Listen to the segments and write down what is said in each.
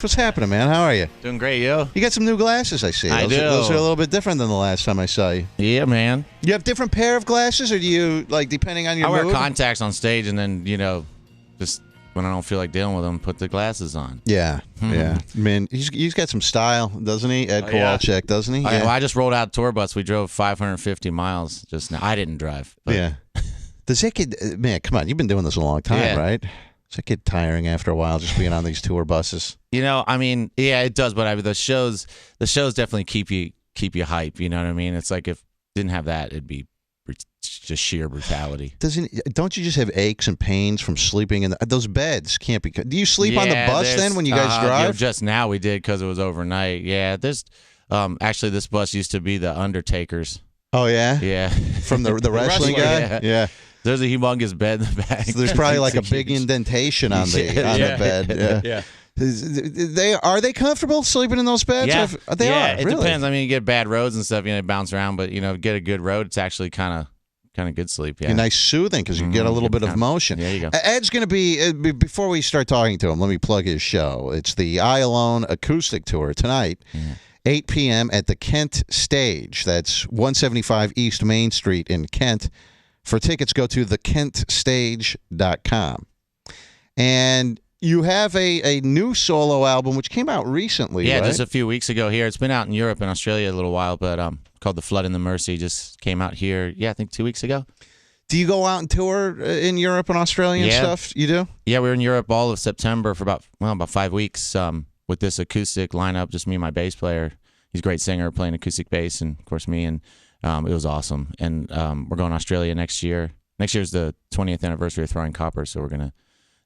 What's happening, man? How are you? Doing great, yo. You got some new glasses, I see. I do. Those are a little bit different than the last time I saw you. Yeah, man. You have different pair of glasses, or do you, like, depending on your I wear mood? contacts on stage, and then, just when I don't feel like dealing with them, put the glasses on. Yeah, yeah. Man, he's got some style, doesn't he? Ed Kowalczyk, doesn't he? Well, I just rolled out tour bus. We drove 550 miles just now. I didn't drive. But. Yeah. Does that get, man, come on, you've been doing this a long time, right? Does it get tiring after a while just being on these tour buses? I mean, yeah, it does. But the shows definitely keep you hype. You know what I mean? It's like if didn't have that, it'd be just sheer brutality. Don't you just have aches and pains from sleeping in those beds? Can't be. Do you sleep on the bus then when you guys drive? Just now we did because it was overnight. Yeah, actually this bus used to be the Undertaker's. Oh yeah, yeah, from the wrestling guy. Yeah. There's a humongous bed in the back. So there's probably like a big indentation on the bed. Yeah. Are they comfortable sleeping in those beds? Yeah, they are. It depends. I mean, you get bad roads and stuff. Bounce around, but get a good road. It's actually kind of good sleep. Yeah, nice soothing because you get a little bit of motion. There you go. Ed's going to be before we start talking to him. Let me plug his show. It's the I Alone acoustic tour tonight. 8 p.m. at the Kent Stage. That's 175 East Main Street in Kent. For tickets, go to thekentstage.com. And you have a new solo album which came out recently, right? Just a few weeks ago here. It's been out in Europe and Australia a little while, but called The Flood and the Mercy. Just came out here, I think 2 weeks ago. Do you go out and tour in Europe and Australia and stuff? You do? Yeah, we were in Europe all of September for about 5 weeks with this acoustic lineup, just me and my bass player. He's a great singer playing acoustic bass, and, of course, me, and it was awesome. And we're going to Australia next year. Next year's the 20th anniversary of Throwing Copper, so we're going to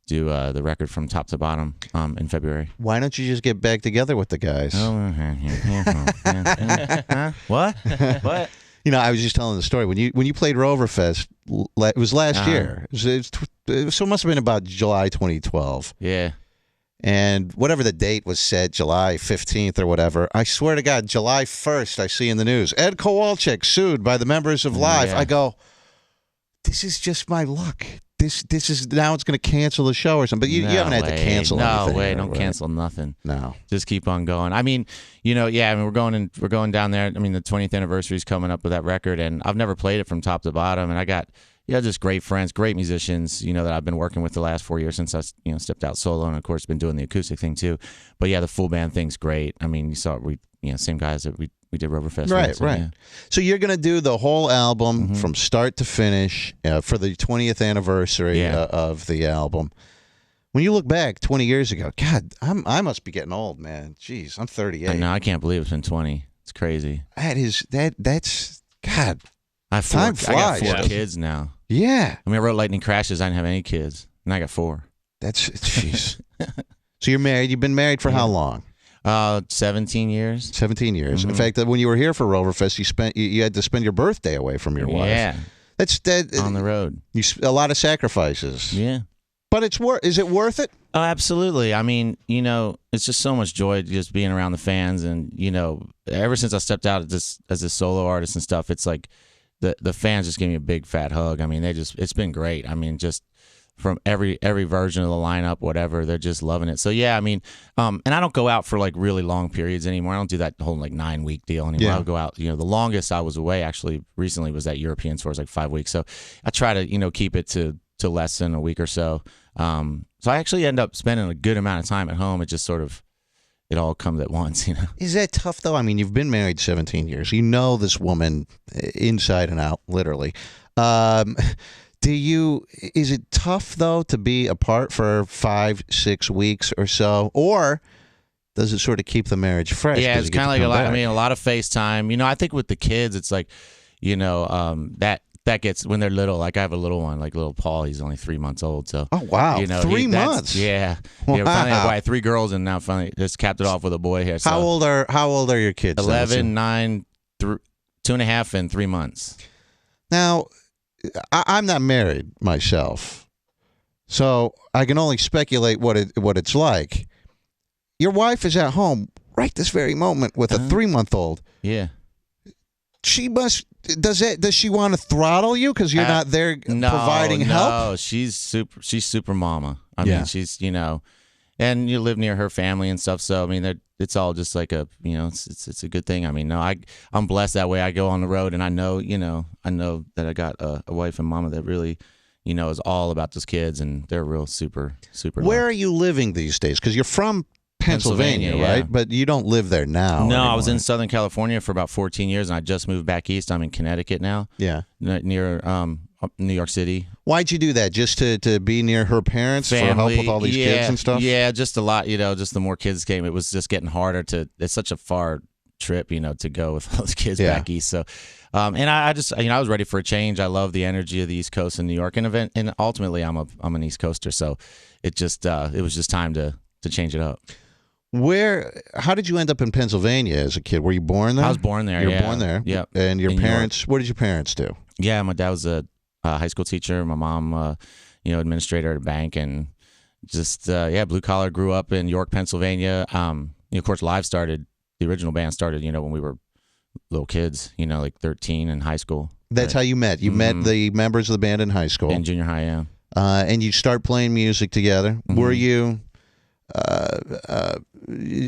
do the record from top to bottom in February. Why don't you just get back together with the guys? What? What? I was just telling the story. When you played Roverfest, it was last year. So it must have been about July 2012. Yeah. And whatever the date was said, July 15th or whatever, I swear to God, July 1st, I see in the news, Ed Kowalczyk sued by the members of Live. Yeah. I go, this is just my luck. This is now it's going to cancel the show or something. But you haven't had to cancel anything. No way, don't cancel nothing. No. Just keep on going. I mean, we're going down there. I mean, the 20th anniversary is coming up with that record, and I've never played it from top to bottom, and I got just great friends, great musicians, that I've been working with the last 4 years since I, stepped out solo, and of course been doing the acoustic thing too. But yeah, the full band thing's great. I mean, you saw same guys that we did Roverfest. Right. Yeah. So you're gonna do the whole album from start to finish for the 20th anniversary of the album. When you look back 20 years ago, God, I must be getting old, man. Jeez, I'm 38. I know. I can't believe it's been 20. It's crazy. That's God. Time flies. I got 4 kids now. Yeah. I mean, I wrote Lightning Crashes. I didn't have any kids, and I got 4. Jeez. So you're married. You've been married for how long? 17 years. 17 years. In fact, when you were here for Roverfest, you had to spend your birthday away from your wife. Yeah. That's on the road. A lot of sacrifices. Yeah. But is it worth it? Oh, absolutely. I mean, it's just so much joy just being around the fans, and ever since I stepped out as a solo artist and stuff, it's like the fans just gave me a big fat hug. I mean, it's been great. I mean, just from every version of the lineup, whatever, they're just loving it. So yeah, I mean, and I don't go out for like really long periods anymore. I don't do that whole like 9-week deal anymore. Yeah. I'll go out. The longest I was away actually recently was that European tour. It was like 5 weeks. So I try to keep it to less than a week or so. So I actually end up spending a good amount of time at home. It just sort of it all comes at once, Is that tough though? I mean, you've been married 17 years. You know this woman inside and out, literally. Is it tough though to be apart for 5-6 weeks or so, or does it sort of keep the marriage fresh? Yeah, it's kind of like a lot. I mean, a lot of FaceTime. I think with the kids, it's like, that gets when they're little. Like I have a little one, like little Paul. He's only 3 months old. So 3 months. Yeah. Wow. Finally, I had 3 girls, and now finally just capped it off with a boy here. So. How old are your kids? 11, 9, 2.5, and 3 months. Now, I'm not married myself, so I can only speculate what it's like. Your wife is at home right this very moment with a 3-month-old. Yeah. She must. Does she want to throttle you because you're not there providing help? No, she's super mama. I mean, she's and you live near her family and stuff. So I mean, it's all just like a, it's a good thing. I mean, no, I'm blessed that way. I go on the road, and I know that I got a wife and mama that really, is all about those kids, and they're real super. Where are you living these days? Because you're from Pennsylvania, yeah. right? But you don't live there now. No, anymore. I was in Southern California for about 14 years, and I just moved back east. I'm in Connecticut now. Yeah, near New York City. Why'd you do that? Just to be near her parents for help with all these kids and stuff? Yeah, just a lot. Just the more kids came, it was just getting harder to. It's such a far trip, to go with all the kids back east. So, and I just, I was ready for a change. I love the energy of the East Coast and New York, and ultimately, I'm an East Coaster. So, it was just time to change it up. How did you end up in Pennsylvania as a kid? Were you born there? I was born there. You were born there. Yeah. And your parents? What did your parents do? Yeah, my dad was a high school teacher. My mom, administrator at a bank, and just blue collar. Grew up in York, Pennsylvania. Of course, the original band started, when we were little kids. Like 13 in high school. That's how you met. You met the members of the band in high school. In junior high, yeah. And you start playing music together. Mm-hmm. Were you?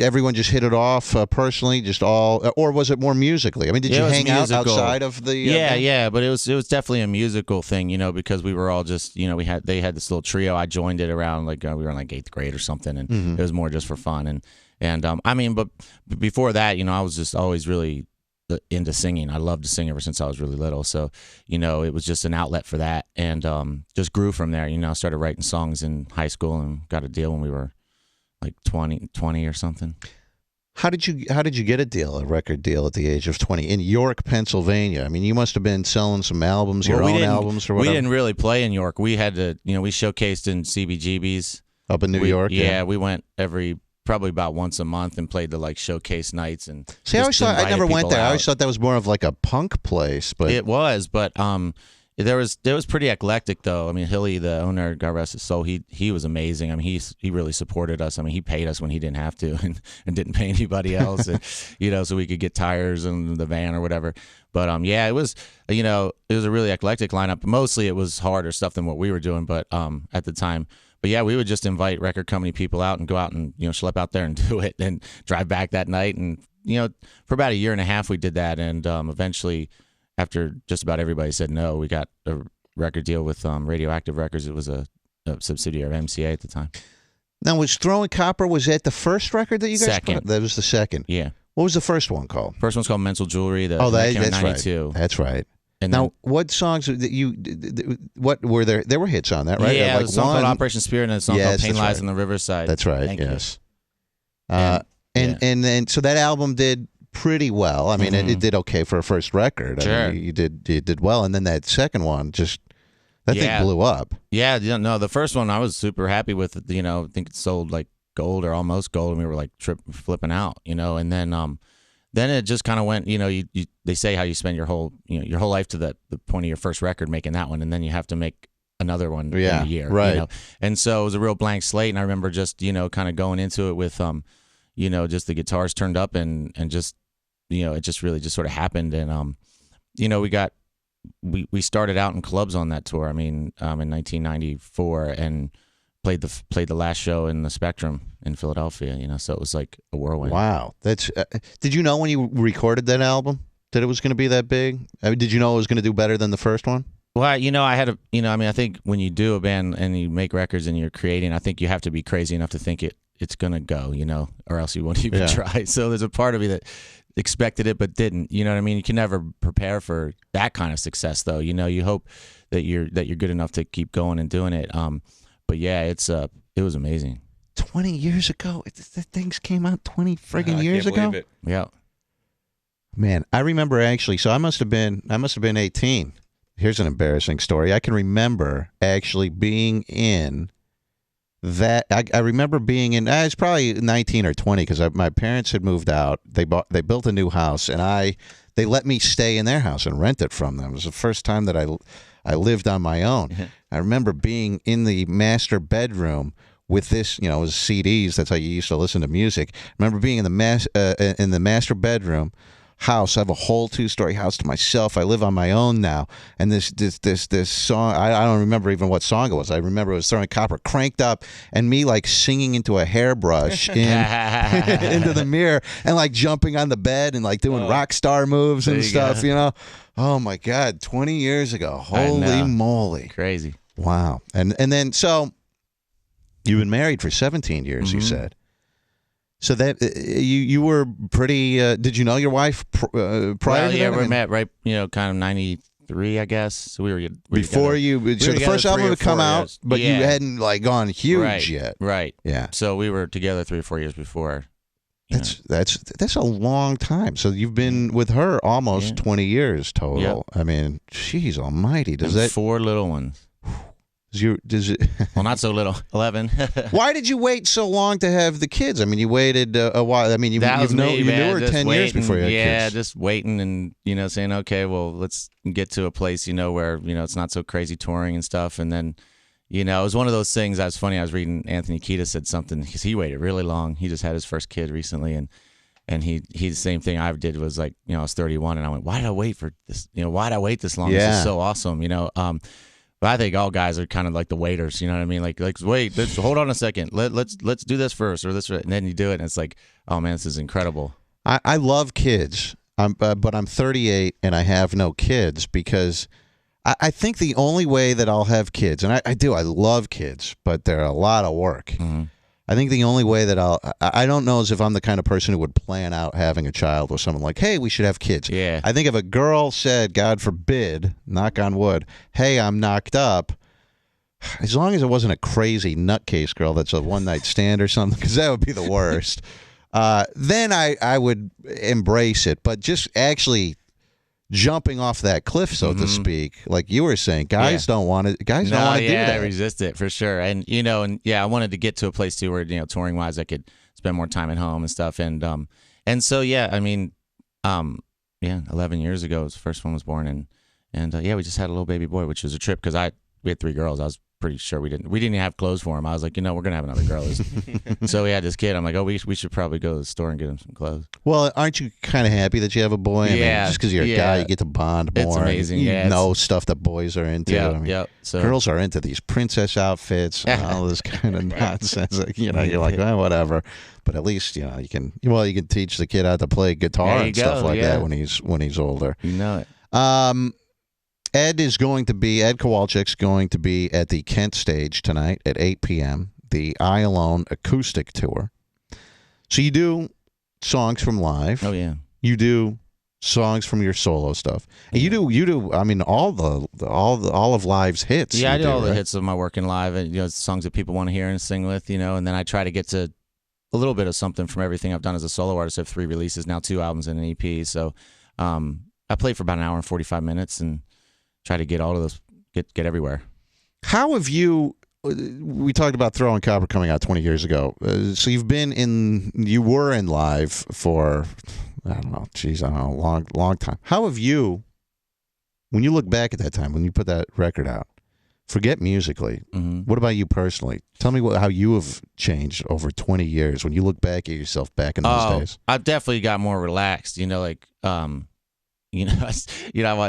Everyone just hit it off personally, just all, or was it more musically? I mean, did you hang out outside of the? Yeah, but it was definitely a musical thing, because we were all just, they had this little trio. I joined it around we were in 8th grade or something, and it was more just for fun. And I mean, but before that, I was just always really into singing. I loved to sing ever since I was really little. So, it was just an outlet for that, and just grew from there. I started writing songs in high school and got a deal when we were like 20 or something. How did you get a record deal at the age of 20 in York, Pennsylvania? I mean, you must have been selling some albums, your own albums or whatever. We didn't really play in York. We had to, we showcased in CBGB's up in New York. Yeah, we went probably about once a month and played the showcase nights. And see, I never went there. I always thought that was more of like a punk place, but it was. But there was pretty eclectic though. I mean, Hilly, the owner, God rest his soul, he was amazing. I mean, he really supported us. I mean, he paid us when he didn't have to, and didn't pay anybody else, and, so we could get tires in the van or whatever. But it was it was a really eclectic lineup. Mostly it was harder stuff than what we were doing, but at the time. But yeah, we would just invite record company people out and go out and schlep out there and do it, and drive back that night. And for about a year and a half we did that, and eventually, after just about everybody said no, we got a record deal with Radioactive Records. It was a subsidiary of MCA at the time. Now, was Throwing Copper, was that the first record that you guys Second. put? That was the second. Yeah. What was the first one called? First one's called Mental Jewelry. That's 92. Right. That's right. And now, what songs what were there? There were hits on that, right? Yeah, a song called Operation Spirit and a song called Pain Lies on the Riverside. That's right. Thank yes. And then so that album did pretty well. I mean, it did okay for a first record. Sure. I mean, you did well, and then that second one thing blew up. Yeah, no, the first one I was super happy with. I think it sold like gold or almost gold, and we were like flipping out. And then it just kind of went. They say how you spend your whole life to the point of your first record making that one, and then you have to make another one in a year. Right. And so it was a real blank slate, and I remember just kind of going into it with just the guitars turned up and just it just really just sort of happened. And we started out in clubs on that tour. I mean, in 1994, and played the last show in the Spectrum in Philadelphia. So it was like a whirlwind. Wow, that's. Did you know when you recorded that album that it was going to be that big? I mean, did you know it was going to do better than the first one? Well, I had I think when you do a band and you make records and you're creating, I think you have to be crazy enough to think it's gonna go, or else you won't even try. So there's a part of me that expected it but didn't. You know what I mean? You can never prepare for that kind of success, though. You hope that you're good enough to keep going and doing it. But yeah, it was amazing. 20 years ago, the things came out 20 friggin' years ago. It. Yeah, man, I remember actually. So I must have been 18. Here's an embarrassing story. I can remember actually being in that. I remember being in. I was probably 19 or 20 because my parents had moved out. They built a new house, and they let me stay in their house and rent it from them. It was the first time that I lived on my own. Mm-hmm. I remember being in the master bedroom with this, it was CDs. That's how you used to listen to music. I remember being in the master bedroom, house. I have a whole 2-story house to myself. I live on my own now. And this song, I don't remember even what song it was. I remember it was Throwing Copper, cranked up, and me like singing into a hairbrush into the mirror, and like jumping on the bed and like doing rock star moves and stuff, you know. Oh my God, 20 years ago. Holy moly. Crazy. Wow. And then, so you've been married for 17 years, you said. So that you were pretty. Did you know your wife prior to that? Yeah, we met right, kind of 93, I guess. So we were before together. So the first album would come out, but you hadn't like gone huge yet. Right. Yeah. So we were together 3 or 4 years before. That's a long time. So you've been with her almost 20 years total. Yep. I mean, she's almighty. Does that 4 little ones? Does it? Well, not so little. 11. Why did you wait so long to have the kids? I mean, you waited a while. I mean, you knew her 10 years before you had kids. Yeah, just waiting and saying, okay, well, let's get to a place where it's not so crazy touring and stuff. And then it was one of those things. That was funny. I was reading Anthony Kiedis said something because he waited really long. He just had his first kid recently, and he the same thing I did was like I was 31 and I went, why did I wait for this? Why did I wait this long? Yeah. This is so awesome. But I think all guys are kind of like the waiters, you know what I mean? Like wait, let's hold on a second. Let's do this first, or this, and then you do it, and it's like, oh man, this is incredible. I love kids, but I'm 38 and I have no kids because I think the only way that I'll have kids, and I love kids, but they're a lot of work. Mm-hmm. I think the only way that I don't know is if I'm the kind of person who would plan out having a child with someone like, hey, we should have kids. Yeah. I think if a girl said, God forbid, knock on wood, hey, I'm knocked up, as long as it wasn't a crazy nutcase girl that's a one-night stand or something, because that would be the worst, then I would embrace it. But just actually jumping off that cliff, so to speak, like you were saying, guys don't want to. Guys don't want to do that. I resist it for sure. And I wanted to get to a place too where touring wise, I could spend more time at home and stuff. And so I mean, 11 years ago, the first one was born, and we just had a little baby boy, which was a trip because we had 3 girls. I was pretty sure we didn't even have clothes for him. I was like, we're gonna have another girl. So we had this kid. I'm like, oh, we should probably go to the store and get him some clothes. Well, aren't you kind of happy that you have a boy? I mean, just because you're a guy, you get to bond more. It's amazing. You know stuff that boys are into. So girls are into these princess outfits and all this kind of nonsense. Like, you're like, whatever. But at least you can teach the kid how to play guitar and stuff like that when he's older. You know it. Ed Kowalczyk's going to be at the Kent stage tonight at 8 p.m., the I Alone acoustic tour. So you do songs from live. Oh, yeah. You do songs from your solo stuff. And you do, I mean, all of live's hits. Yeah, I do all the hits of my working live and, songs that people want to hear and sing with, and then I try to get to a little bit of something from everything I've done as a solo artist. I have 3 releases now, 2 albums and an EP. So I play for about an hour and 45 minutes and try to get all of those, get everywhere. How have you? We talked about Throwing Copper coming out 20 years ago. So you were in live for I don't know, long time. How have you? When you look back at that time, when you put that record out, forget musically. What about you personally? Tell me how you have changed over 20 years. When you look back at yourself back in those days, I've definitely got more relaxed. I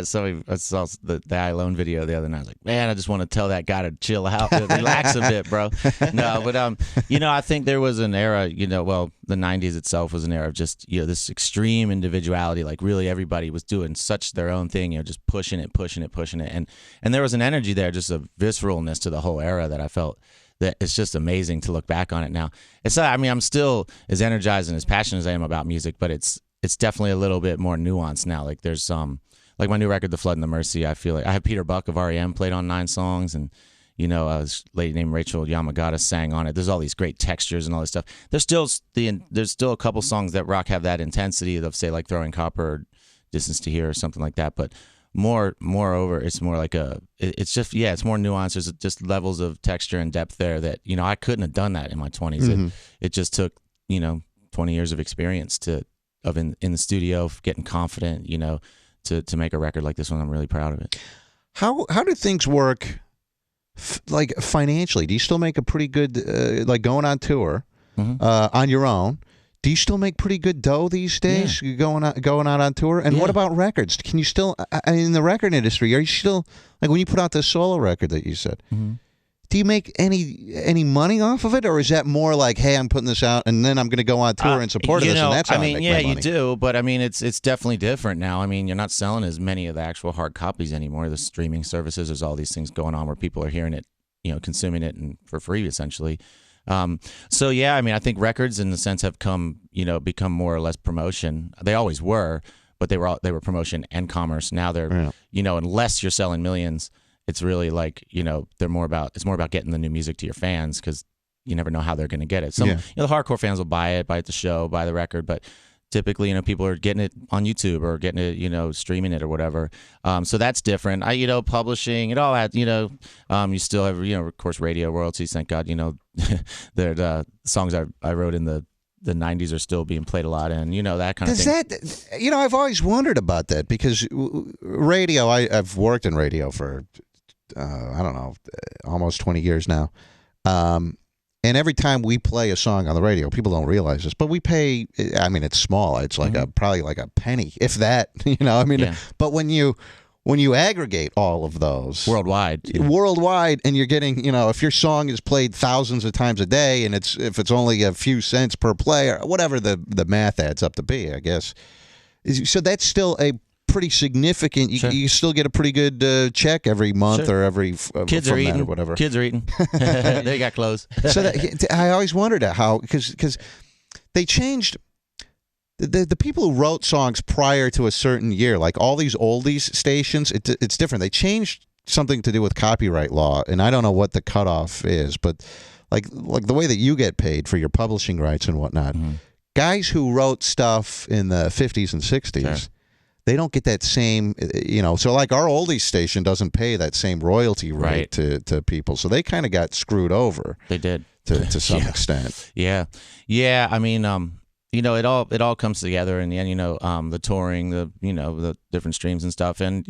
saw the I Alone video the other night. I was like, man, I just want to tell that guy to chill out, relax a bit, bro. No, but I think there was an era, the 90s itself was an era of just, this extreme individuality. Like really everybody was doing such their own thing, just pushing it. And there was an energy there, just a visceralness to the whole era that I felt that it's just amazing to look back on it now. It's not, I'm still as energized and as passionate as I am about music, but it's definitely a little bit more nuanced now. Like there's like my new record, The Flood and the Mercy, I feel like I have Peter Buck of REM played on 9 songs, and a lady named Rachel Yamagata sang on it. There's all these great textures and all this stuff. There's still a couple songs that rock have that intensity of, say, like Throwing Copper or Distance to Here or something like that, but moreover, it's more like it's more nuanced. There's just levels of texture and depth there that I couldn't have done that in my 20s. It just took 20 years of experience in the studio, getting confident, to make a record like this one. I'm really proud of it. How do things work, like financially? Do you still make a pretty good, like going on tour on your own? Do you still make pretty good dough these days? Yeah. Going out on tour? And what about records? Can you still, in the record industry, are you still, like when you put out the solo record that you said, do you make any money off of it, or is that more like, hey, I'm putting this out and then I'm going to go on tour and support this, and that's how I make my money? You do, but I mean, it's definitely different now. I mean, you're not selling as many of the actual hard copies anymore. The streaming services, there's all these things going on where people are hearing it, consuming it and for free essentially. So yeah, I mean, I think records in the sense have become more or less promotion. They always were, but they were promotion and commerce. Now they're, unless you're selling millions, it's really like, it's more about getting the new music to your fans, because you never know how they're going to get it. Some, the hardcore fans will buy it at the show, buy the record, but typically, people are getting it on YouTube or getting it, streaming it or whatever. So that's different. Publishing, it all had, you still have, of course, radio royalties. Thank God, the songs I wrote in the 90s are still being played a lot, and that kind of thing. I've always wondered about that, because radio, I've worked in radio for I don't know, almost 20 years now. And every time we play a song on the radio, people don't realize this, but we pay, I mean, it's small. It's like probably like a penny, if that, but when you aggregate all of those worldwide, and you're getting, if your song is played thousands of times a day, and if it's only a few cents per play, or whatever the math adds up to be, I guess. So that's still a pretty significant. You still get a pretty good check every month or every kids are eating or whatever. Kids are eating. They got clothes. So I always wondered how, because they changed. The people who wrote songs prior to a certain year, like all these oldies stations, it's different. They changed something to do with copyright law, and I don't know what the cutoff is, but like the way that you get paid for your publishing rights and whatnot, guys who wrote stuff in the 50s and 60s, they don't get that same, so like our oldies station doesn't pay that same royalty rate to people, so they kind of got screwed over. They did to some extent. Yeah. I mean, it all comes together in the end. The touring, the different streams and stuff, and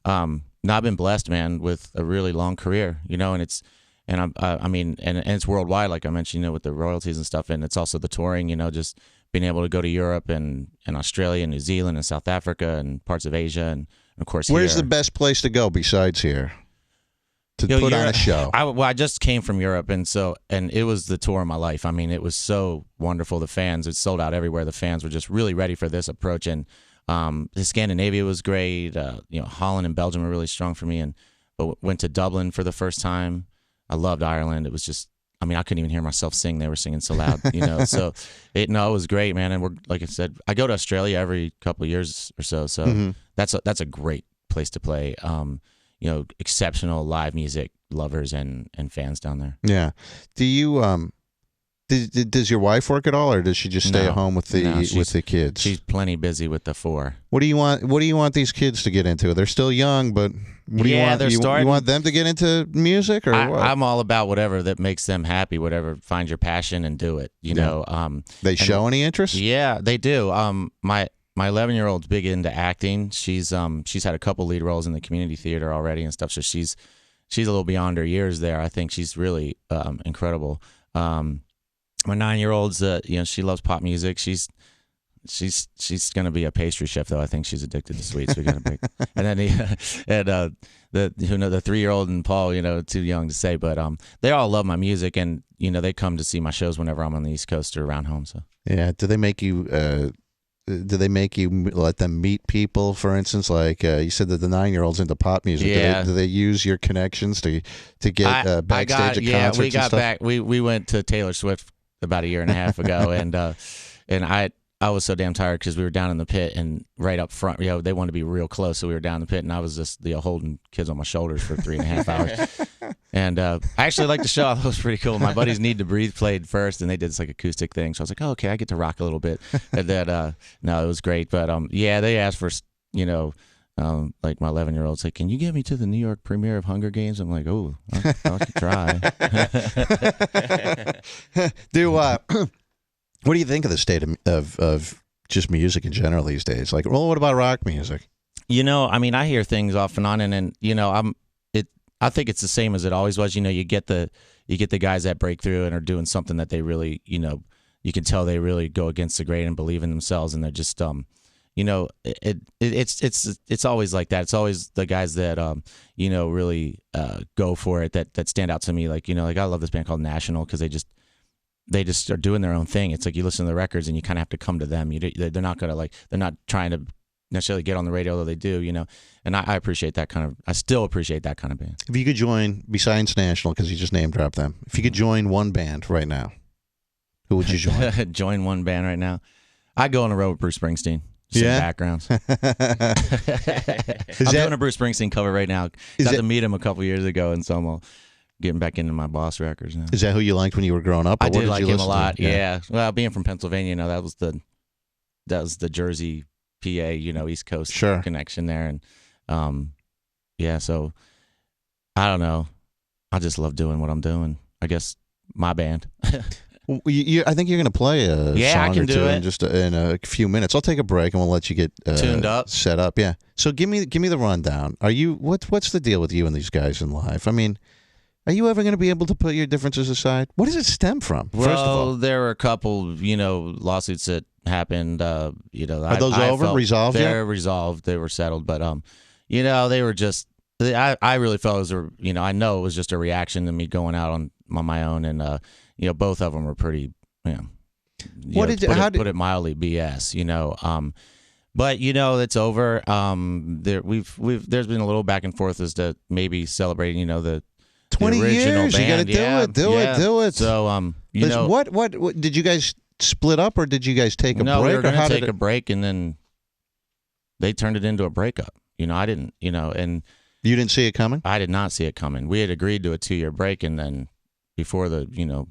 I've been blessed, man, with a really long career, and it's. And and it's worldwide, like I mentioned, with the royalties and stuff, and it's also the touring, just being able to go to Europe and Australia and New Zealand and South Africa and parts of Asia, and of course, where's the best place to go besides here to put on a show? I just came from Europe, and it was the tour of my life. I mean, it was so wonderful. The fans, it sold out everywhere. The fans were just really ready for this approach, and Scandinavia was great. Holland and Belgium were really strong for me, but went to Dublin for the first time. I loved Ireland. It was just, I couldn't even hear myself sing. They were singing so loud, So it was great, man. And we're, like I said, I go to Australia every couple of years or so. So that's a great place to play. Exceptional live music lovers and fans down there. Yeah. Do you does your wife work at all, or does she just stay at home with the kids? She's plenty busy with the 4. What do you want these kids to get into? They're still young, but what do you want? You want them to get into music, or what? I'm all about whatever that makes them happy. Whatever, find your passion and do it. They show any interest? Yeah, they do. My 11-year-old's big into acting. She's had a couple lead roles in the community theater already and stuff. So she's a little beyond her years there. I think she's really incredible. My 9-year-old's, she loves pop music. She's gonna be a pastry chef, though. I think she's addicted to sweets. We got to pick. And then the 3-year-old and Paul, too young to say, but they all love my music, and they come to see my shows whenever I'm on the East Coast or around home. So yeah, do they make you let them meet people? For instance, like you said that the 9-year-old's into pop music. Yeah. Do they use your connections to get backstage at concerts? We got back. We went to Taylor Swift about a year and a half ago, and I was so damn tired because we were down in the pit and right up front. They wanted to be real close, so we were down in the pit, and I was just holding kids on my shoulders for 3.5 hours. And I actually liked the show. I thought it was pretty cool. My buddies Need to Breathe played first, and they did this like acoustic thing. So I was like, oh, okay, I get to rock a little bit. And then no, it was great. But they asked for like my 11-year-old's like, can you get me to the New York premiere of Hunger Games? I'm like, oh, I can try. What do you think of the state of just music in general these days? Like, well, what about rock music? I hear things off and on, and I think it's the same as it always was. You get the guys that break through and are doing something that they really, you can tell they really go against the grain and believe in themselves, and they're just you know, it's always like that. It's always the guys that you know, really go for it that stand out to me. Like, you know, like I love this band called National because they just are doing their own thing. It's like you listen to the records and you kind of have to come to them. They're not gonna they're not trying to necessarily get on the radio, though they do, you know. And I appreciate that kind of. I still appreciate that kind of band. If you could join, besides National, because you just name dropped them, if you could join one band right now, who would you join? Join one band right now. I'd go on the road with Bruce Springsteen. Some backgrounds. I'm doing a Bruce Springsteen cover right now. Got to meet him a couple years ago, and so I'm getting back into my Boss records now. Is that who you liked when you were growing up? I did like him a lot. Yeah. Well, being from Pennsylvania, you know, that was the Jersey, PA, you know, East Coast connection there, and yeah. So I don't know. I just love doing what I'm doing. I guess my band. I think you're going to play a song I can or do two it. in a few minutes. I'll take a break and we'll let you get tuned up, set up. Yeah. So give me the rundown. Are you what's the deal with you and these guys in life? I mean, are you ever going to be able to put your differences aside? What does it stem from? Well, first of all, there were a couple, you know, lawsuits that happened. You know, are those over? Resolved? They're resolved. They were settled, but you know, they were just. I really felt it was you know, I know it was just a reaction to me going out on my own, and you know, both of them were pretty, you know, put it mildly, BS, you know. But you know, it's over. There's been a little back and forth as to maybe celebrating, you know, the 20 original years. band. You got to do it. So you know, what did you guys split up, or did you guys take a break? No, we were going to take a break, and then they turned it into a breakup. You know, I didn't. You know, and you didn't see it coming. I did not see it coming. We had agreed to a 2-year break, and then before the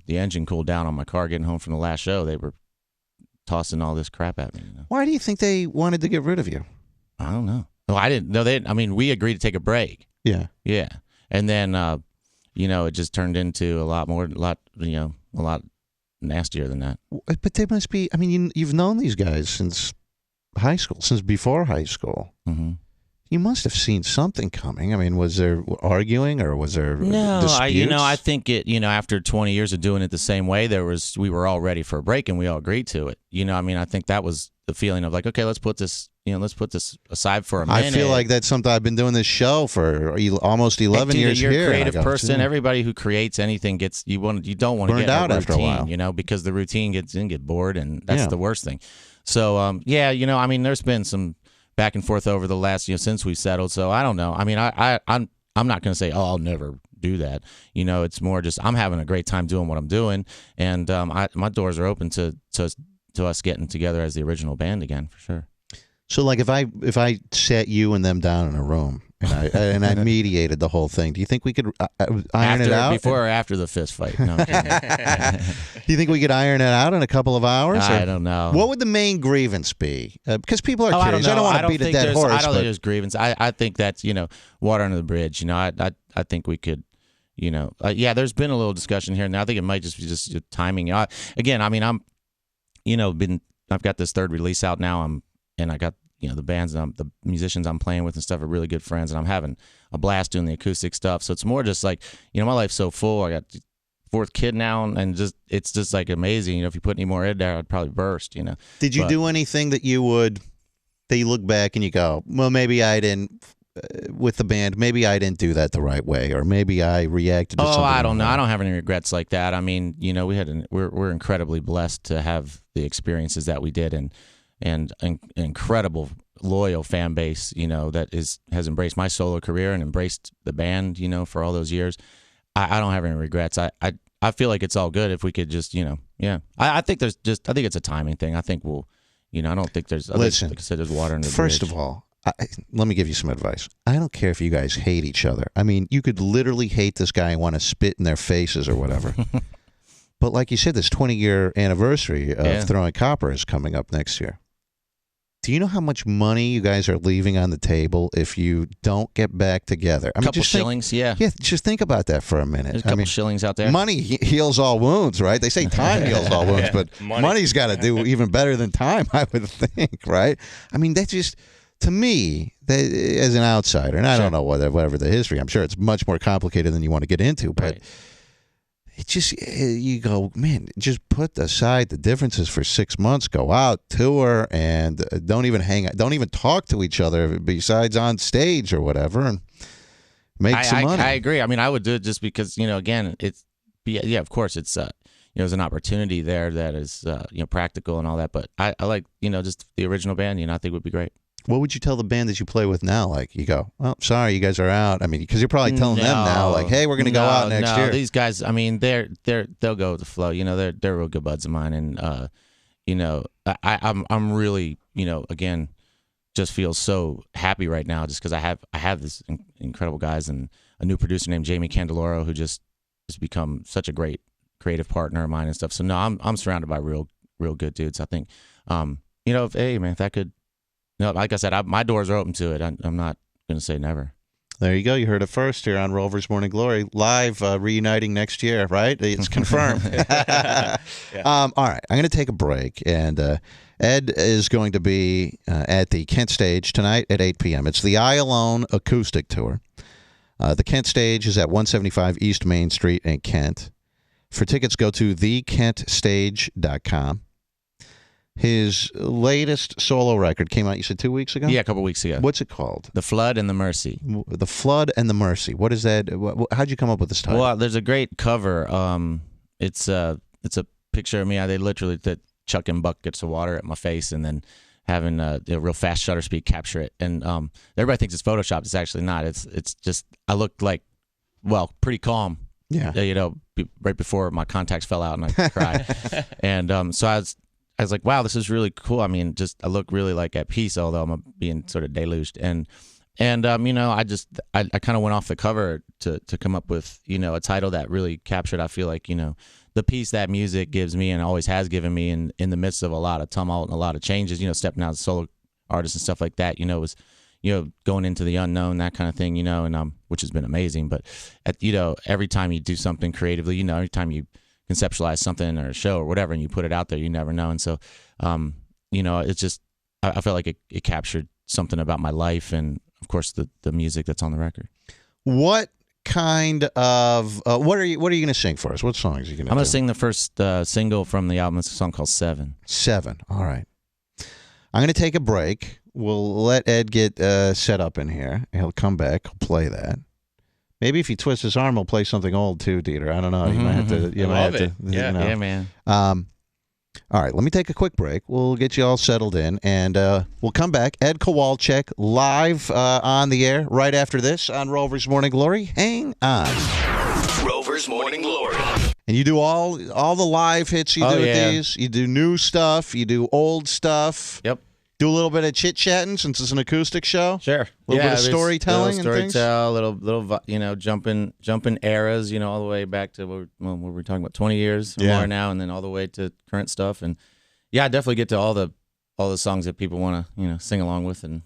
engine cooled down on my car getting home from the last show, they were tossing all this crap at me. You know? Why do you think they wanted to get rid of you? I don't know. No, I didn't. No, I mean, we agreed to take a break. Yeah. Yeah, and then you know, it just turned into a lot nastier than that. But they must be. I mean, you've known these guys since high school, since before high school. Mm-hmm. You must have seen something coming. I mean, was there arguing or was there disputes? I think after 20 years of doing it the same way, we were all ready for a break and we all agreed to it. You know, I mean, I think that was the feeling of like, okay, let's put this aside for a minute. I feel like that's something I've been doing this show for almost 11 years here. You're a creative person. Everybody who creates anything you don't want to get out a routine, after a while. You know, because the routine get bored, and that's the worst thing. So, you know, I mean, there's been some back and forth over the last, since we settled. So I don't know. I mean, I'm not going to say, I'll never do that. You know, it's more just I'm having a great time doing what I'm doing, and my doors are open to us getting together as the original band again, for sure. So, like, if I sat you and them down in a room and I mediated the whole thing, do you think we could iron it out before or after the fist fight? No, do you think we could iron it out in a couple of hours? I don't know. What would the main grievance be? Because people are curious. I don't want to beat a dead horse. I don't think there's grievance. I think that's water under the bridge. You know, I think we could. You know, there's been a little discussion here and there. I think it might just be just timing. Again, I mean, I've got this third release out now. And I got, the bands, the musicians I'm playing with and stuff are really good friends, and I'm having a blast doing the acoustic stuff. So it's more just like, my life's so full. I got fourth kid now, and it's just like amazing. If you put any more in there, I'd probably burst. Did you do anything that you look back and you go, well, maybe I didn't with the band, maybe I didn't do that the right way, or maybe I reacted to something. I don't know. I don't have any regrets like that. I mean, we're incredibly blessed to have the experiences that we did, and an incredible loyal fan base, that has embraced my solo career and embraced the band, for all those years. I don't have any regrets. I feel like it's all good if we could just, I think I think it's a timing thing. I think we'll, I don't think there's, listen, like I said, there's water in the first bridge. of all, let me give you some advice. I don't care if you guys hate each other. I mean, you could literally hate this guy and want to spit in their faces or whatever. But like you said, this 20-year anniversary of Throwing Copper is coming up next year. Do you know how much money you guys are leaving on the table if you don't get back together? I mean, couple shillings, yeah. Yeah, just think about that for a minute. There's a couple shillings out there. Money heals all wounds, right? They say time heals all wounds, but money's got to do even better than time, I would think, right? I mean, that's just, to me, as an outsider, and I don't know whatever the history, I'm sure it's much more complicated than you want to get into, but it just, you go, man, just put aside the differences for 6 months, go out, tour, and don't even hang out, don't even talk to each other besides on stage or whatever, and make some money. I agree. I mean, I would do it just because, again, yeah, of course, it's there's an opportunity there that is practical and all that, but I like just the original band. I think would be great. What would you tell the band that you play with now? Like, you go, oh, sorry, you guys are out. I mean, because you're probably telling them now, like, hey, we're going to go out next year. These guys, I mean, they'll go with the flow. They're real good buds of mine, and I'm really, again, just feel so happy right now just because I have this incredible guys and a new producer named Jamie Candeloro who just has become such a great creative partner of mine and stuff. So no, I'm surrounded by real good dudes. I think, if that could. Like I said, my doors are open to it. I'm not going to say never. There you go. You heard it first here on Rover's Morning Glory, live reuniting next year, right? It's confirmed. Yeah. All right. I'm going to take a break, and Ed is going to be at the Kent Stage tonight at 8 p.m. It's the I Alone acoustic tour. The Kent Stage is at 175 East Main Street in Kent. For tickets, go to thekentstage.com. His latest solo record came out, you said 2 weeks ago? Yeah, a couple weeks ago. What's it called? The Flood and the Mercy. The Flood and the Mercy. What is that? How'd you come up with this title? Well, there's a great cover. It's a picture of me. They literally chucking buckets of water at my face and then having a real fast shutter speed capture it. And everybody thinks it's Photoshopped. It's actually not. It's just, I looked like, pretty calm. Yeah. Right before my contacts fell out and I cried. And so I was like, wow, this is really cool. I mean, I look really like at peace, although I'm being sort of deluged. And I kind of went off the cover to come up with, a title that really captured, I feel like, the peace that music gives me and always has given me in the midst of a lot of tumult and a lot of changes, stepping out as a solo artist and stuff like that, was, going into the unknown, that kind of thing, and which has been amazing. But every time you do something creatively, every time you conceptualize something or a show or whatever and you put it out there, you never know. And so it's just I felt like it captured something about my life and of course the music that's on the record. What kind of what are you going to sing for us? What songs are you going to I'm going to sing the first single from the album. It's a song called Seven. All right. I'm going to take a break. We'll let Ed get set up in here. He'll come back. He'll play that. Maybe if he twists his arm, he'll play something old too, Dieter. I don't know. You might have to. You might have to. Yeah, yeah, man. All right, let me take a quick break. We'll get you all settled in, and we'll come back. Ed Kowalczyk live on the air right after this on Rover's Morning Glory. Hang on. Rover's Morning Glory. And you do all the live hits. You do with these. You do new stuff. You do old stuff. Yep. Do a little bit of chit-chatting since it's an acoustic show. Sure. A little bit of storytelling and things. Little jumping eras, all the way back to what we're talking about, 20 years or more now, and then all the way to current stuff. And yeah, I definitely get to all the songs that people want to sing along with, and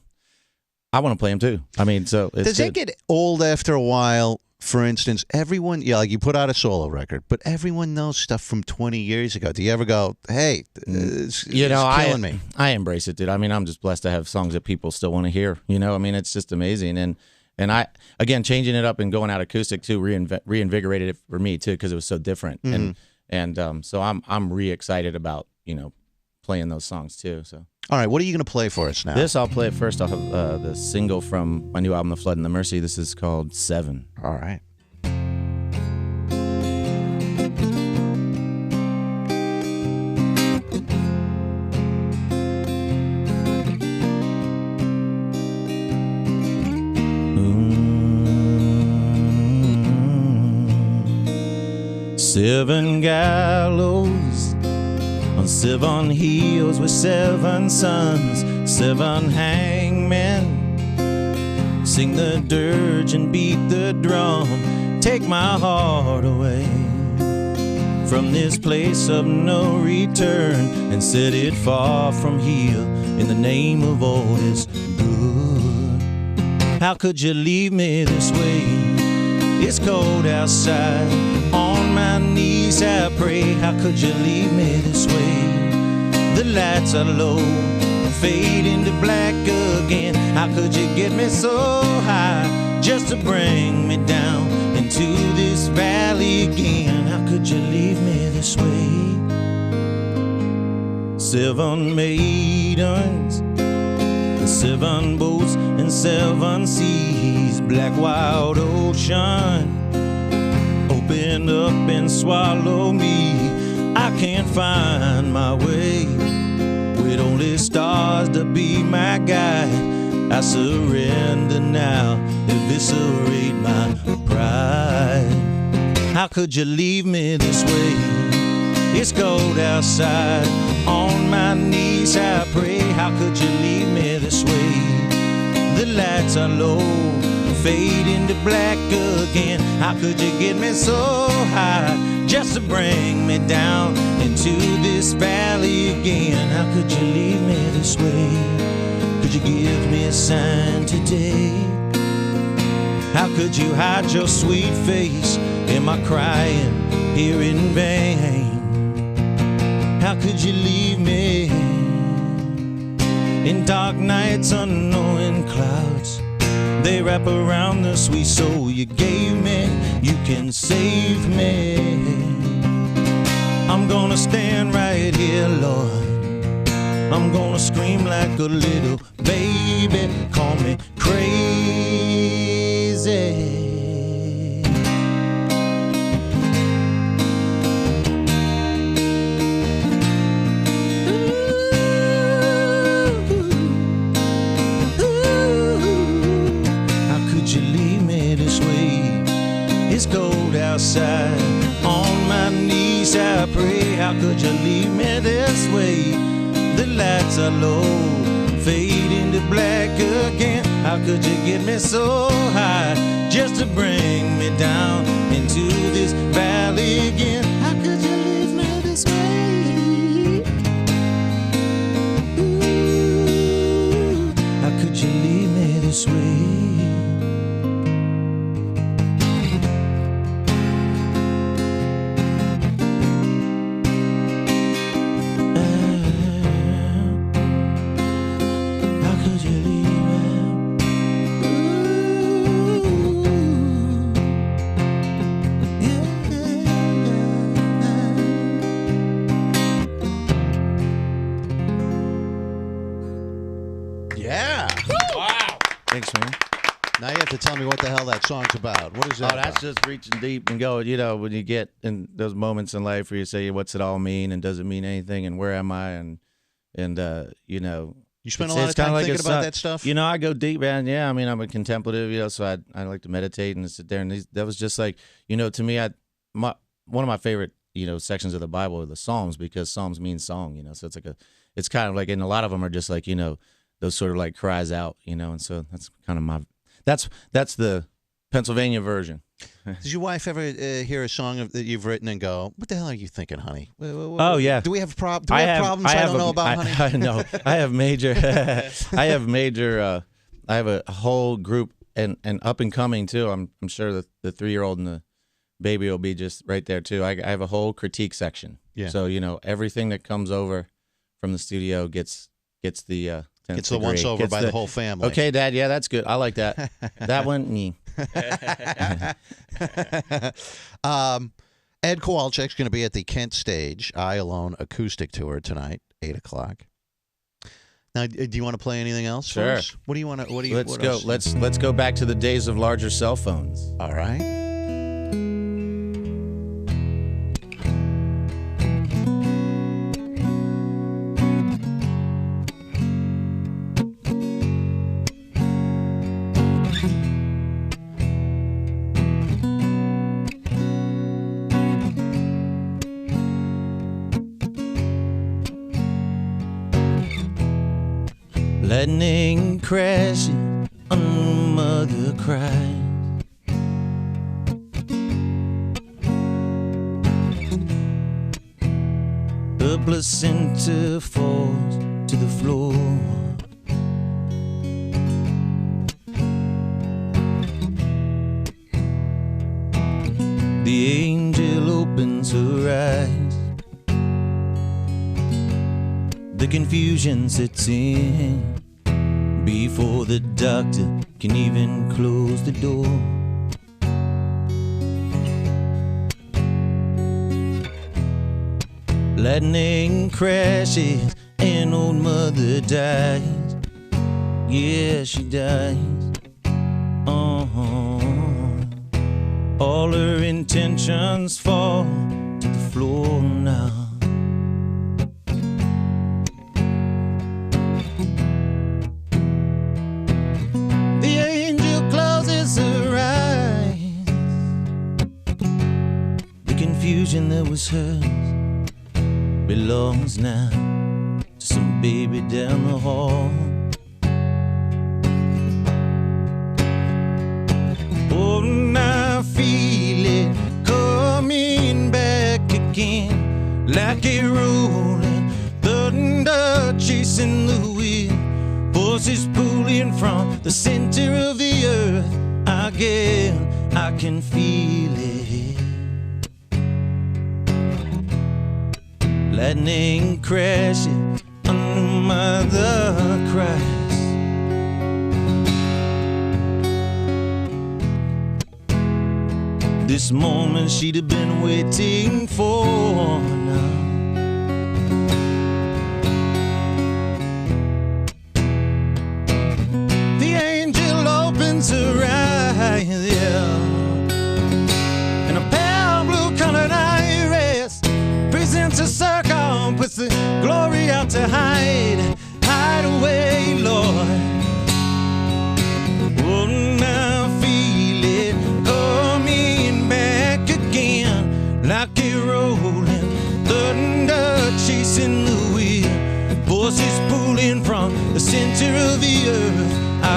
I want to play them too. I mean, so it's does it get old after a while? For instance, everyone, like you put out a solo record, but everyone knows stuff from 20 years ago. Do you ever go, hey, it's killing me? I embrace it, dude. I mean, I'm just blessed to have songs that people still want to hear. I mean, it's just amazing. And I, again, changing it up and going out acoustic too, reinvigorated it for me too, because it was so different. Mm-hmm. And so I'm re-excited about, playing those songs too. So. All right, what are you going to play for us now? I'll play it first. I'll have the single from my new album, The Flood and the Mercy. This is called Seven. All right. Seven gallows on 7 hills with 7 sons, 7 hangmen. Sing the dirge and beat the drum. Take my heart away from this place of no return and set it far from here in the name of all that's good. How could you leave me this way? It's cold outside. On my knees I pray. How could you leave me this way? The lights are low, fade into black again. How could you get me so high just to bring me down into this this valley again. How could you leave me this way? 7 maidens, 7 boats and 7 seas, black wild ocean, open up and swallow me. I can't find my way with only stars to be my guide. I surrender now, eviscerate my pride. How could you leave me this way? It's cold outside, on my knees I pray. How could you leave me this way? The lights are low, fade into black again. How could you get me so high, just to bring me down into this valley again? How could you leave me this way? Could you give me a sign today? How could you hide your sweet face? Am I crying here in vain? How could you leave me in dark nights, unknowing clouds? They wrap around the sweet soul you gave me. You can save me. I'm gonna stand right here, Lord. I'm gonna scream like a little baby. Call me crazy. It's cold outside, on my knees I pray. How could you leave me this way? The lights are low, fade into black again. How could you get me so high, just to bring me down into this valley again? How could you leave me this way? Ooh, how could you leave me this way? Thanks, man. Now you have to tell me what the hell that song's about. What is that? Oh, that's just reaching deep and going. You know, when you get in those moments in life where you say, "What's it all mean?" and does it mean anything? And where am I? And you know, you spend a lot of time thinking about that stuff. You know, I go deep, man. Yeah, I mean, I'm a contemplative. You know, so I like to meditate and sit there. And that was just like, you know, to me, one of my favorite, you know, sections of the Bible are the Psalms, because Psalms mean song. You know, so it's kind of like, and a lot of them are just like, you know, those sort of like cries out, you know, and so that's kind of that's the Pennsylvania version. Does your wife ever hear a song that you've written and go, "What the hell are you thinking, honey?" Oh yeah. Do we have problems I don't know about, honey? I know. I have major. I have a whole group and up and coming too. I'm sure that the 3-year-old and the baby will be just right there too. I have a whole critique section. Yeah. So you know, everything that comes over from the studio gets the It's the once over by the whole family. Okay, Dad. Yeah, that's good. I like that. That one. Ed Kowalczyk's going to be at the Kent Stage I Alone acoustic tour tonight, 8 o'clock. Now, do you want to play anything else? Sure. First? What do you want to? What do you? Let's what go. else? Let's go back to the days of larger cell phones. All right. Lightning crashing on mother cries. The placenta falls to the floor. The angel opens her eyes. The confusion sets in before the doctor can even close the door. Lightning crashes and old mother dies. Yeah, she dies. All her intentions fall to the floor now. The angel closes her eyes. The confusion that was hers belongs now to some baby down the hall. Oh, now I feel it coming back again, like a rolling thunder chasing the wind. Forces pulling from the center of the earth. Again, I can feel it. Lightning crashing under Mother Christ. This moment she'd have been waiting for now. The angel opens her eyes, yeah, and a pale blue colored iris presents a circle, puts the glory out to hide. Hide away, Lord. Oh, now I feel it coming back again, like a rolling thunder chasing the wind. Voices pulling from the center of the earth.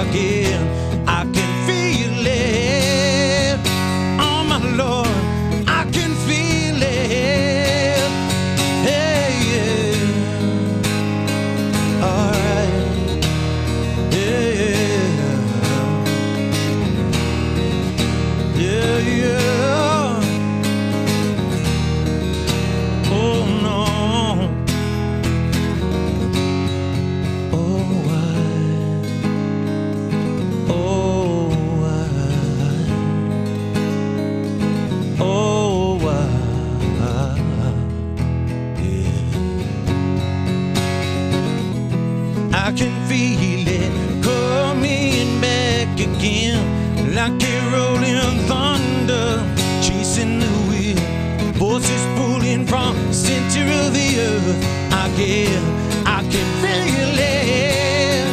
Again, I can feel it. Oh, my Lord, I can feel it. Hey, yeah. All right. Yeah. Yeah, yeah. Oh, no. Oh, why? Oh, why? Oh, why? Yeah. I can feel it coming back again, like a rolling thunder chasing the wind. Voices pulling from the center of the earth. Again, I can feel it.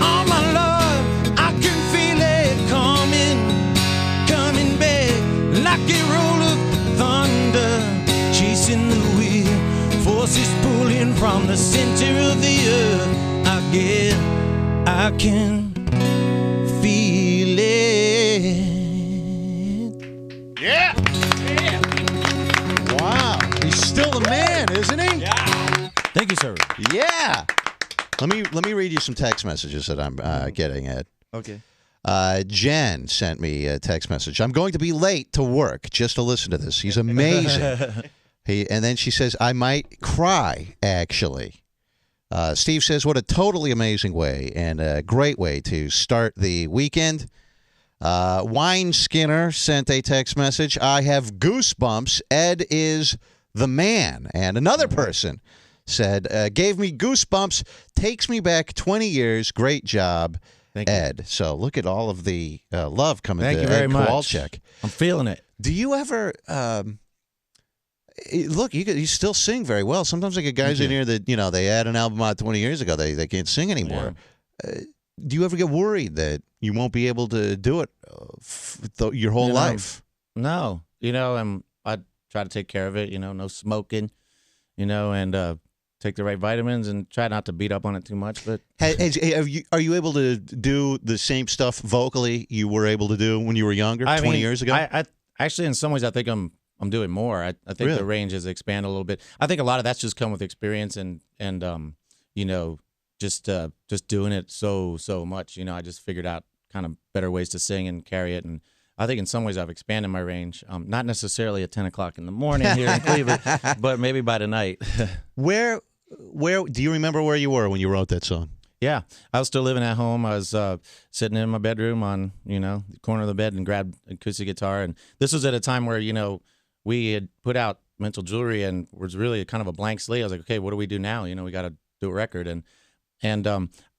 Oh, my Lord, I can feel it coming back, like a roll of thunder chasing the wind. Forces pulling from the center of the earth. Again, I can feel it. Yeah. Wow. He's still the man, isn't he? Thank you, sir. Yeah. Let me read you some text messages that I'm getting at. Okay. Jen sent me a text message. I'm going to be late to work just to listen to this. He's amazing. And then she says, I might cry, actually. Steve says, what a totally amazing way and a great way to start the weekend. Wine Skinner sent a text message. I have goosebumps. Ed is the man. And another person said, gave me goosebumps, takes me back 20 years. Great job, Ed. So look at all of the love coming to Thank you very Ed much. Kowalczyk. I'm feeling it. Do you ever look? You still sing very well. Sometimes I get guys in here that they had an album out 20 years ago. They can't sing anymore. Yeah. Do you ever get worried that you won't be able to do it your whole life? No. I try to take care of it. No smoking. And take the right vitamins and try not to beat up on it too much. But are you able to do the same stuff vocally you were able to do when you were younger, 20 years ago? I actually, in some ways, I think I'm doing more. I think Really? the range has expanded a little bit. I think a lot of that's just come with experience and just doing it so much. I just figured out kind of better ways to sing and carry it. And I think in some ways I've expanded my range. Not necessarily at 10 o'clock in the morning here in Cleveland, but maybe by the night. Where do you remember where you were when you wrote that song? Yeah, I was still living at home. I was sitting in my bedroom on the corner of the bed and grabbed an acoustic guitar. And this was at a time where we had put out Mental Jewelry and was really kind of a blank slate. I was like, okay, what do we do now? You know, we got to do a record. And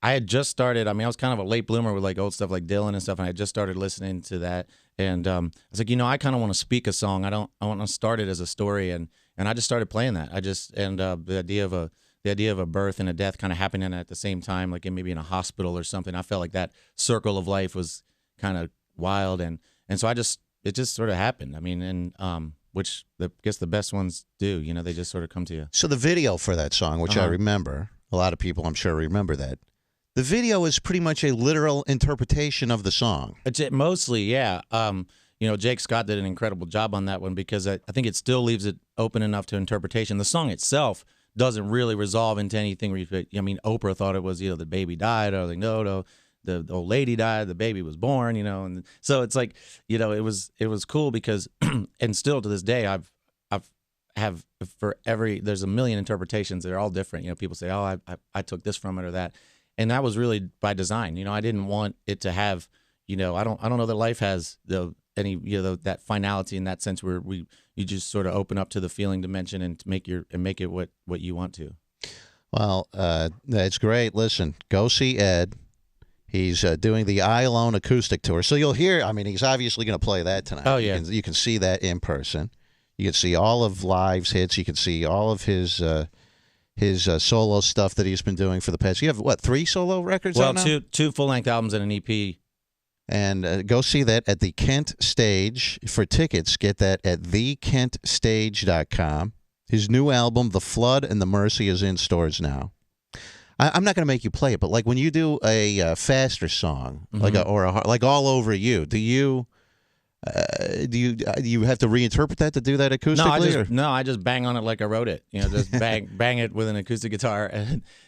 I had just started. I mean, I was kind of a late bloomer with like old stuff like Dylan and stuff, and I just started listening to that. And I was like, you know, I kind of want to speak a song. I want to start it as a story, and I just started playing that. The idea of a birth and a death kind of happening at the same time, like maybe in a hospital or something. I felt like that circle of life was kind of wild, and so it just sort of happened. I mean, and which I guess the best ones do. You know, they just sort of come to you. So the video for that song, which I remember, a lot of people I'm sure remember that. The video is pretty much a literal interpretation of the song. Mostly, yeah. You know, Jake Scott did an incredible job on that one because I think it still leaves it open enough to interpretation. The song itself doesn't really resolve into anything. I mean, Oprah thought it was, you know, the baby died. I was like, no, the old lady died. The baby was born, you know. And so it's like, you know, it was cool because, and still to this day, there's a million interpretations. They're all different. You know, people say, oh, I took this from it or that. And that was really by design. You know, I didn't want it to have, you know, I don't know that life has that finality in that sense where you just sort of open up to the feeling dimension and make it what you want to. Well, that's great. Listen, go see Ed. He's doing the I Alone acoustic tour. So you'll hear, I mean, he's obviously going to play that tonight. Oh, yeah. You can see that in person. You can see all of Live's hits. You can see all of his solo stuff that he's been doing for the past. You have, what, 3 solo records out now? Well, two full-length albums and an EP. And go see that at the Kent Stage. For tickets, get that at thekentstage.com. His new album, The Flood and the Mercy, is in stores now. I'm not going to make you play it, but like when you do a faster song, like All Over You, do you have to reinterpret that to do that acoustically? No, I just bang on it like I wrote it. You know, just bang it with an acoustic guitar,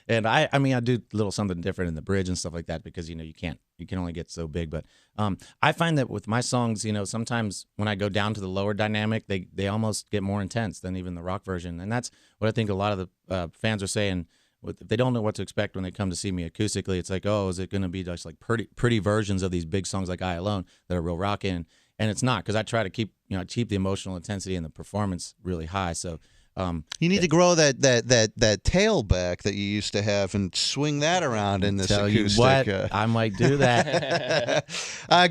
and I mean I do a little something different in the bridge and stuff like that because you know you can only get so big. But I find that with my songs, you know, sometimes when I go down to the lower dynamic, they almost get more intense than even the rock version, and that's what I think a lot of the fans are saying. If they don't know what to expect when they come to see me acoustically, it's like, oh, is it going to be just like pretty versions of these big songs like I Alone that are real rockin'? And it's not, because I try to keep the emotional intensity and the performance really high. So you need to grow that tail back that you used to have and swing that around in this acoustic. What? I might do that.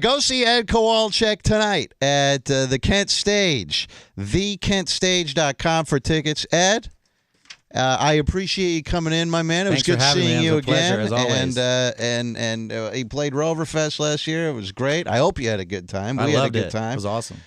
Go see Ed Kowalczyk tonight at the Kent Stage, thekentstage.com for tickets. Ed, I appreciate you coming in, my man. It was good seeing you again. Pleasure, as always. And he played Roverfest last year. It was great. I hope you had a good time. We had a good time. It was awesome.